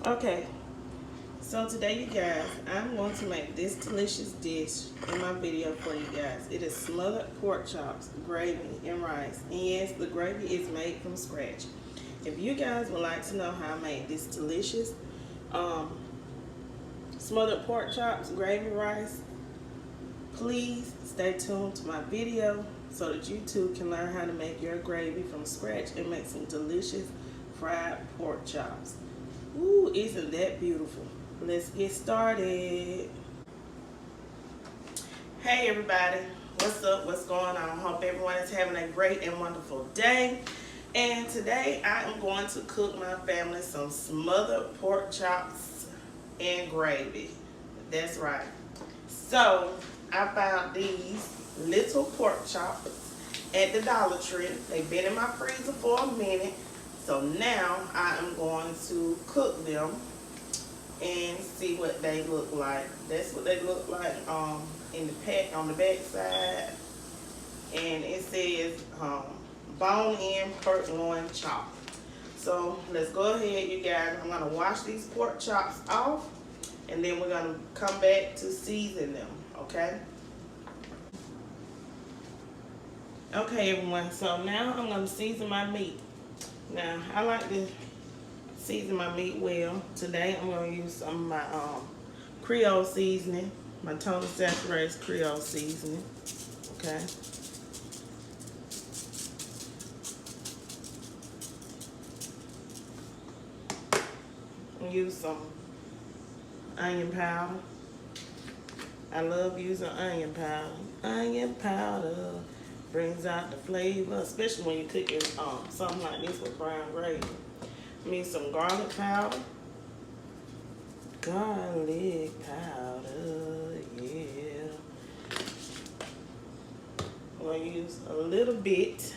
Okay, so today you guys, I'm going to make this delicious dish in my video for you guys. It is smothered pork chops, gravy, and rice. And yes, the gravy is made from scratch. If you guys would like to know how I made this delicious smothered pork chops, gravy, rice, please stay tuned to my video so that you too can learn how to make your gravy from scratch and make some delicious fried pork chops. Ooh, isn't that beautiful? Let's get started. Hey everybody, what's up? What's going on? Hope everyone is having a great and wonderful day. And today I am going to cook my family some smothered pork chops and gravy. That's right. So I found these little pork chops at the Dollar Tree. They've been in my freezer for a minute. So now I am going to cook them and see what they look like. That's what they look like in the pack on the back side. And it says bone-in pork loin chop. So let's go ahead, you guys. I'm gonna wash these pork chops off and then we're gonna come back to season them, okay? Okay everyone, so now I'm gonna season my meat. Now, I like to season my meat well. Today, I'm going to use some of my Creole seasoning, my total saturated Creole seasoning, okay? I'll use some onion powder. I love using onion powder. Onion powder brings out the flavor, especially when you're cooking something like this with brown gravy. I mean some garlic powder. Garlic powder, yeah. I'm going to use a little bit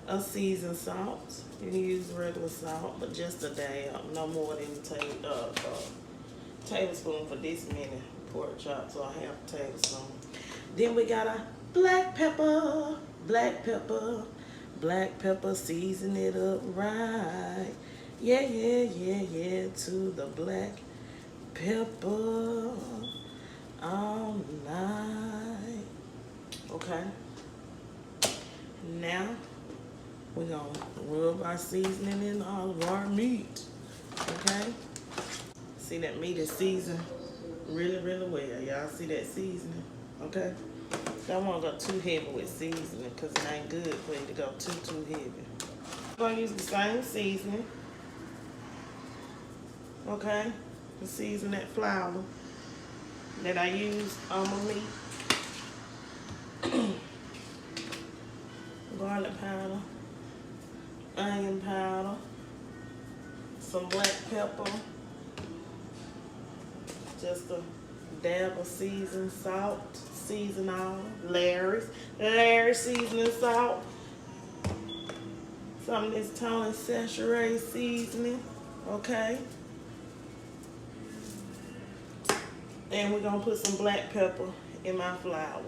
of seasoned salt. You can use regular salt, but just a dab, no more than a tablespoon for this many pork chops, so I have a tablespoon. Then we got a black pepper, season it up right. Yeah, to the black pepper all night. Okay. Now, we're gonna rub our seasoning in all of our meat. Okay. See that meat is seasoned really well. Y'all see that seasoning? Okay. Don't want to go too heavy with seasoning because it ain't good for you to go too heavy. I'm going to use the same seasoning, okay, to season that flour that I use on my meat. Garlic powder, onion powder, some black pepper, just a dab of seasoned salt. Season all, Larry's seasoning salt, some of this total saturated seasoning, okay? And we're gonna put some black pepper in my flour,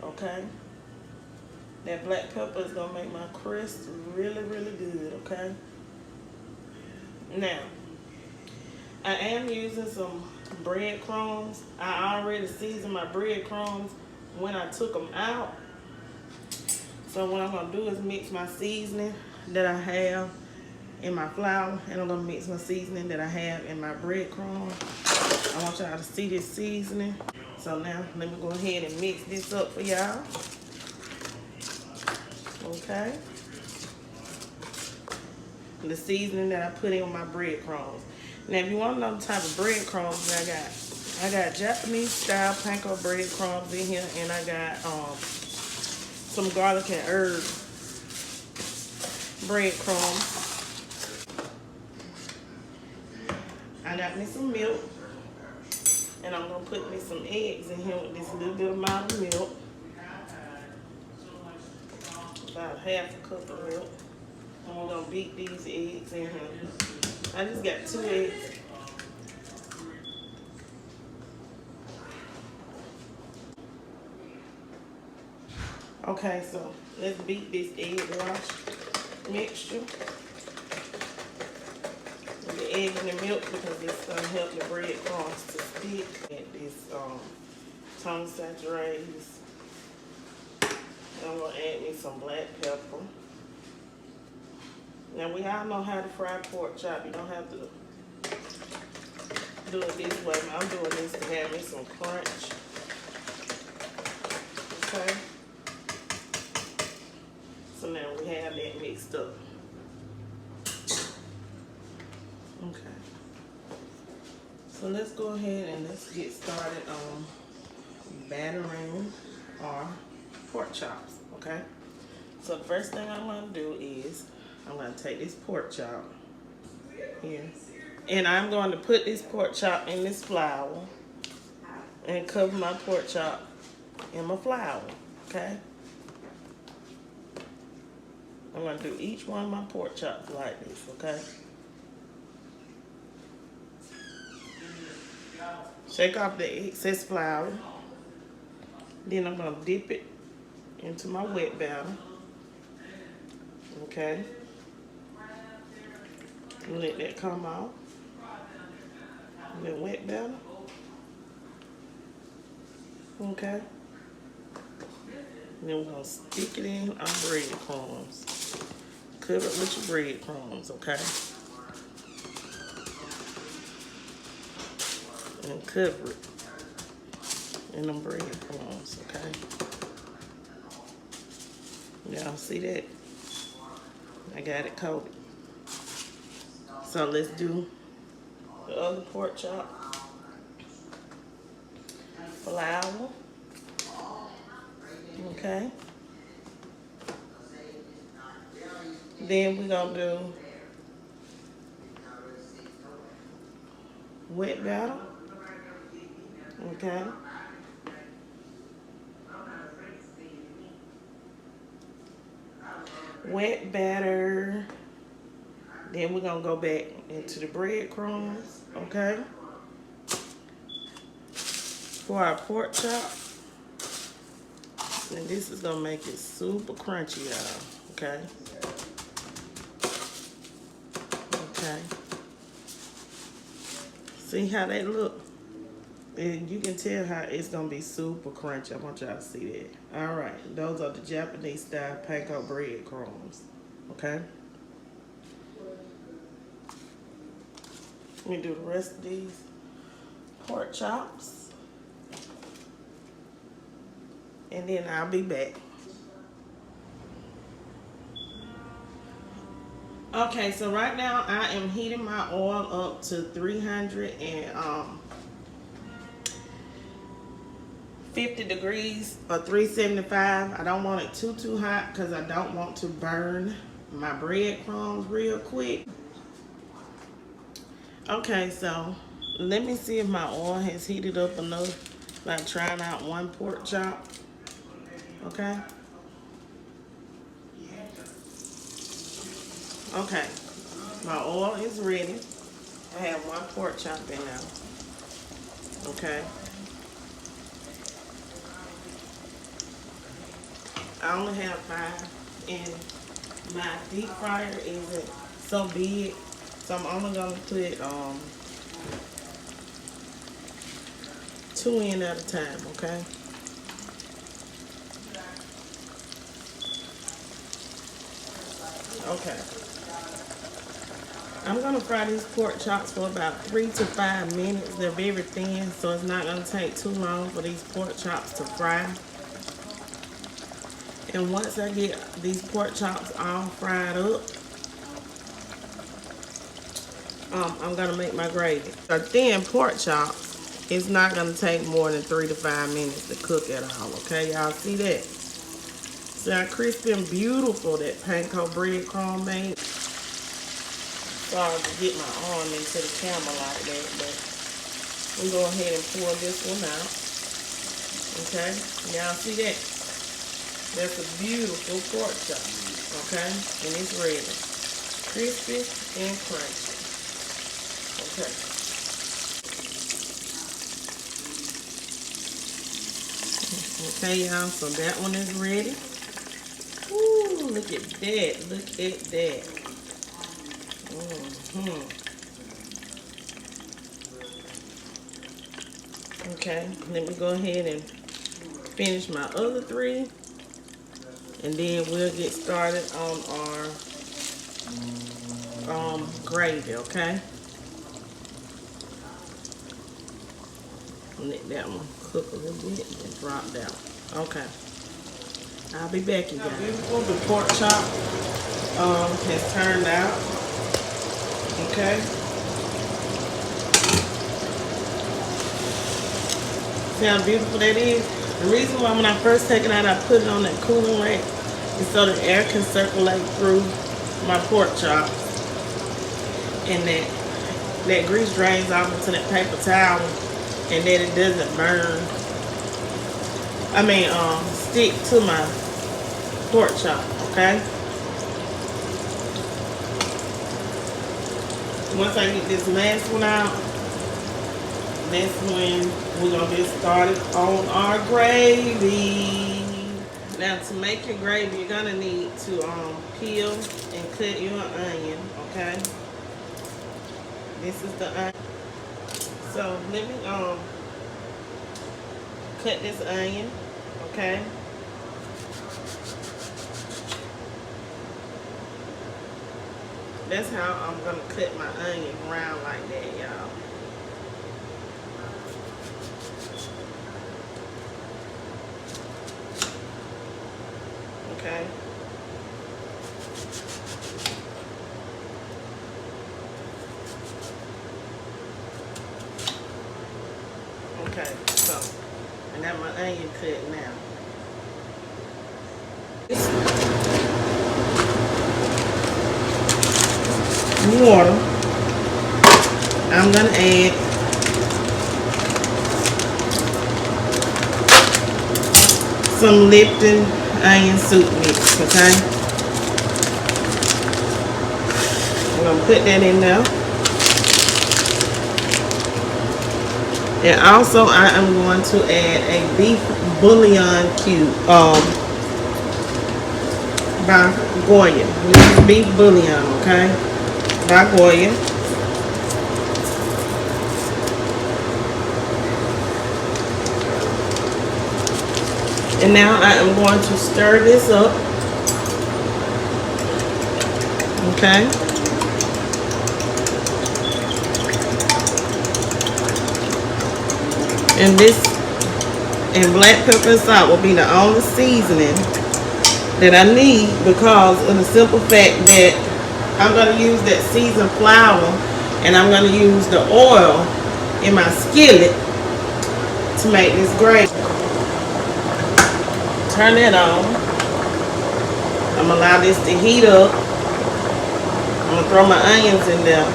okay? That black pepper is gonna make my crust really good, okay? Now, I am using some breadcrumbs. I already seasoned my breadcrumbs when I took them out. So what I'm going to do is mix my seasoning that I have in my flour, and I'm going to mix my seasoning that I have in my breadcrumbs. I want y'all to see this seasoning. So now let me go ahead and mix this up for y'all. Okay. The seasoning that I put in with my breadcrumbs. Now, if you want to know the type of breadcrumbs I got Japanese style panko breadcrumbs in here, and I got some garlic and herb breadcrumbs. I got me some milk, and I'm gonna put me some eggs in here with this little bit amount of milk, about half a cup of milk. And we're gonna beat these eggs in here. I just got 2 eggs. Okay, so let's beat this egg wash mixture. The egg in the milk because it's going to help the breadcrumbs to stick. And this tongue saturates. I'm going to add me some black pepper. Now we all know how to fry pork chop. You don't have to do it this way. I'm doing this to have me some crunch. Okay. So now we have that mixed up. Okay. So let's go ahead and let's get started on battering our pork chops. Okay. So the first thing I'm going to do is I'm going to take this pork chop here. And I'm going to put this pork chop in this flour and cover my pork chop in my flour, okay? I'm going to do each one of my pork chops like this, okay? Shake off the excess flour. Then I'm going to dip it into my wet batter, okay? Let that come out. Then wet batter. Okay. Then we're going to stick it in our breadcrumbs. Cover it with your breadcrumbs, okay? And cover it in them breadcrumbs, okay? Y'all see that? I got it coated. So let's do the other pork chop. Flour. Okay. Then we're going to do wet batter. Okay. Wet batter. Then we're going to go back into the breadcrumbs, okay? For our pork chop. And this is going to make it super crunchy, y'all, okay? Okay. See how they look? And you can tell how it's going to be super crunchy. I want y'all to see that. All right. Those are the Japanese style panko breadcrumbs, okay? Let me do the rest of these pork chops. And then I'll be back. Okay, so right now I am heating my oil up to 350 degrees or 375. I don't want it too hot because I don't want to burn my breadcrumbs real quick. Okay, so let me see if my oil has heated up enough by trying out one pork chop. Okay. Okay, my oil is ready. I have one pork chop in now. Okay. I only have 5, and my deep fryer isn't so big. So I'm only gonna put 2 in at a time, okay? Okay. I'm gonna fry these pork chops for about 3 to 5 minutes. They're very thin, so it's not gonna take too long for these pork chops to fry. And once I get these pork chops all fried up, I'm gonna make my gravy. A thin pork chops, it's not gonna take more than 3 to 5 minutes to cook at all, okay? Y'all see that? See how crispy and beautiful that panko breadcrumb made? Sorry to get my arm into the camera like that, but we'll go ahead and pour this one out, okay? Y'all see that? That's a beautiful pork chop, okay? And it's ready. Crispy and crunchy. Okay. Okay, y'all, so that one is ready. Ooh, look at that. Look at that. Okay, let me go ahead and finish my other 3, and then we'll get started on our gravy. Okay, let that one cook a little bit and drop down. Okay, I'll be back again. How beautiful the pork chop has turned out. Okay, see how beautiful that is. The reason why when I first take it out, I put it on that cooling rack is so the air can circulate through my pork chop, and that grease drains off into that paper towel, and that it doesn't burn. Stick to my pork chop. Okay. Once I get this last one out, that's when we're gonna get started on our gravy. Now, to make your gravy, you're gonna need to peel and cut your onion. Okay. This is the onion. So let me cut this onion. Okay. That's how I'm gonna cut my onion round like that, y'all. Okay. Okay, so I got my onion cut now. Water. I'm gonna add some Lipton onion soup mix. Okay, I'm gonna put that in there, and also I am going to add a beef bouillon cube by Goya. This is beef bouillon, okay, by Goya. And now I am going to stir this up. Okay. And black pepper and salt will be the only seasoning that I need, because of the simple fact that I'm going to use that seasoned flour, and I'm going to use the oil in my skillet to make this gravy. Turn that on. I'm going to allow this to heat up. I'm going to throw my onions in there.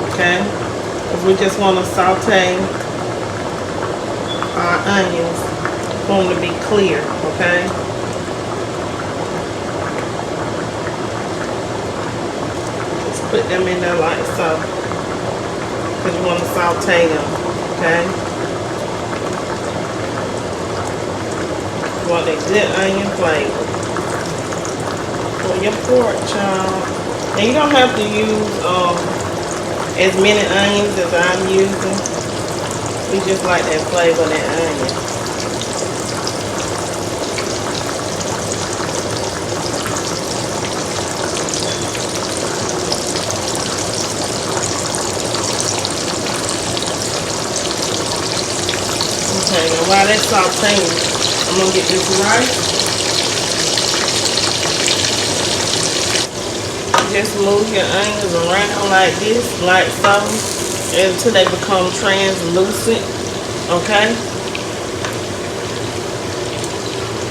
Okay? Because we just want to saute our onions for them to be clear. Okay? Just put them in there like so. Because you want to saute them. Okay? Want a good onion flavor for your pork chop. And you don't have to use as many onions as I'm using. We just like that flavor of that onion. Okay, now while that's sauteing, I'm going to get this rice. Just move your onions around like this, like so, until they become translucent. Okay?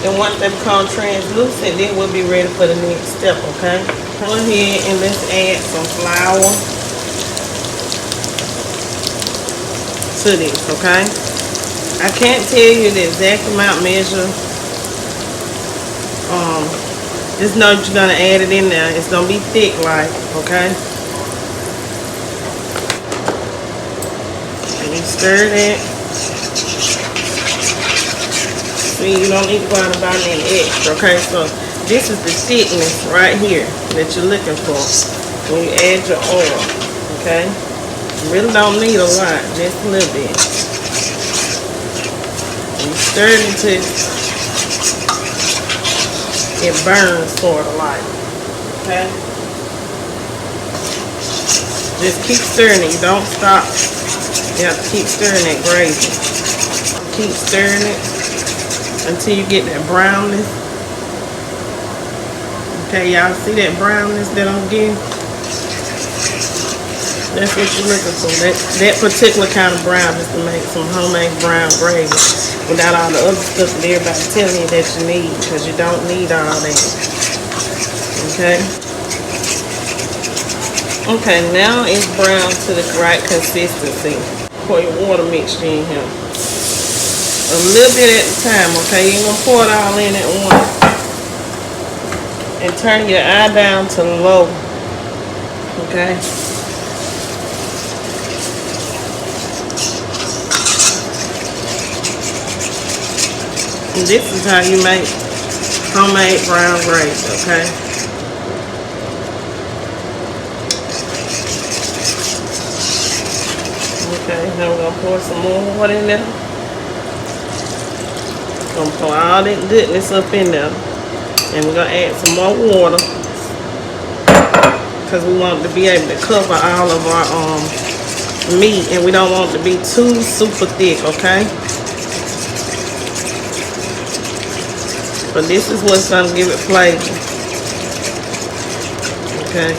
And once they become translucent, then we'll be ready for the next step. Okay? Go ahead and let's add some flour to this. Okay? I can't tell you the exact amount measure. Just know that you're going to add it in there. It's going to be thick like, okay? And you stir that. See, you don't need to go out and buy any extra, okay? So this is the thickness right here that you're looking for when you add your oil, okay? You really don't need a lot, just a little bit. stir it until it burns sort of like. Okay? Just keep stirring it. You don't stop. You have to keep stirring that gravy. Keep stirring it until you get that brownness. Okay, y'all see that brownness that I'm getting? That's what you're looking for. That particular kind of brownness to make some homemade brown gravy without all the other stuff that everybody's telling you that you need, because you don't need all that. Okay? Okay, now it's brown to the right consistency. Pour your water mixture in here. A little bit at a time, okay? You ain't gonna pour it all in at once. And turn your eye down to low. Okay? And this is how you make homemade brown gravy, okay? Okay, now we're gonna pour some more water in there. Gonna pour all that goodness up in there. And we're gonna add some more water, because we want to be able to cover all of our meat, and we don't want it to be too super thick, okay? But this is what's gonna give it flavor. Okay.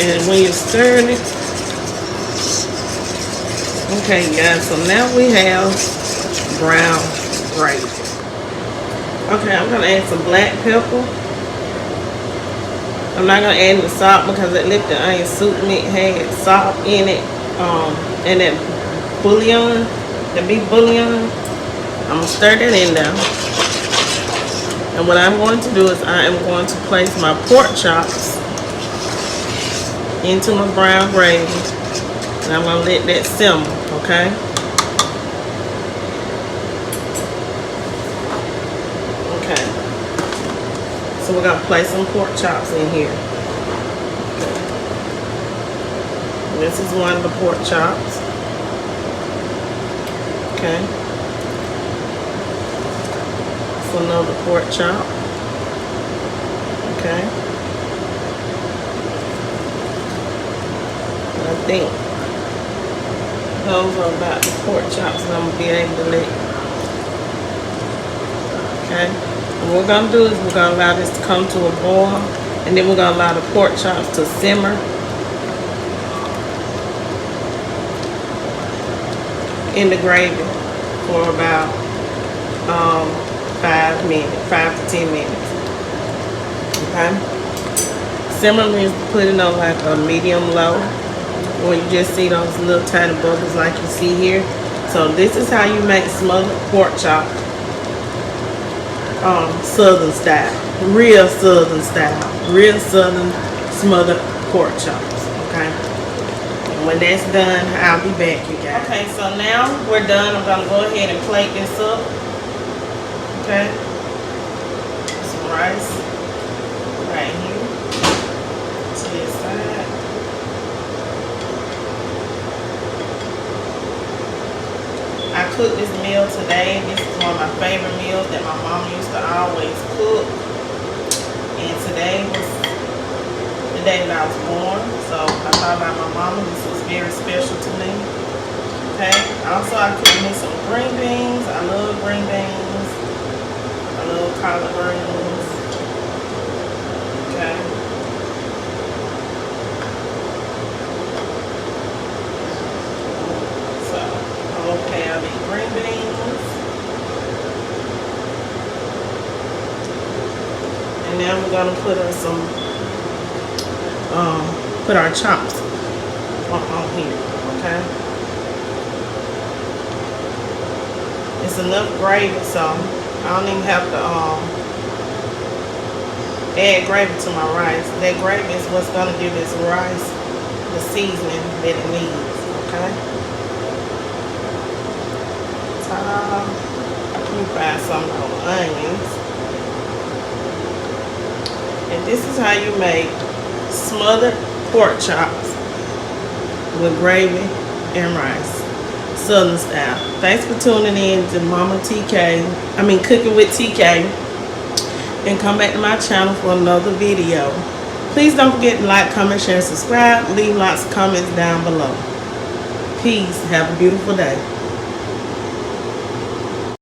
And when you're stirring it, okay guys, so now we have brown gravy. Okay, I'm gonna add some black pepper. I'm not gonna add the salt because that Lipton onion soup meat had salt in it, and that bouillon, the beef bouillon. I'm gonna stir that in there. And what I'm going to do is I am going to place my pork chops into my brown gravy, and I'm gonna let that simmer, okay? Okay. So we're gonna place some pork chops in here. Okay. This is one of the pork chops. Okay. It's another pork chop. Okay. I think those are about the pork chops that I'm going to be able to let. Okay. And what we're going to do is we're going to allow this to come to a boil, and then we're going to allow the pork chops to simmer in the gravy for about 5 to 10 minutes. Okay. Simmering is putting on like a medium low, where you just see those little tiny bubbles like you see here. So this is how you make smothered pork chop, southern style, real southern style, real southern smothered pork chops. Okay. And when that's done, I'll be back, you guys. Okay, so now we're done. I'm gonna go ahead and plate this up. Okay. Some rice right here to this side. I cooked this meal today. This is one of my favorite meals that my mom used to always cook. And today was the day that I was born. So I thought about my mama. This was very special to me. Okay. Also, I cooked me some green beans. I love green beans. I love collard greens. Okay. Okay, I'll be green beans. And now we're gonna put in some, put our chops on here, okay? It's enough gravy, so I don't even have to add gravy to my rice. That gravy is what's gonna give this rice the seasoning that it needs, okay? Let me fry some of those onions. And this is how you make smothered pork chops with gravy and rice. Southern style. Thanks for tuning in to Cooking with TK. And come back to my channel for another video. Please don't forget to like, comment, share, and subscribe. Leave lots of comments down below. Peace. Have a beautiful day.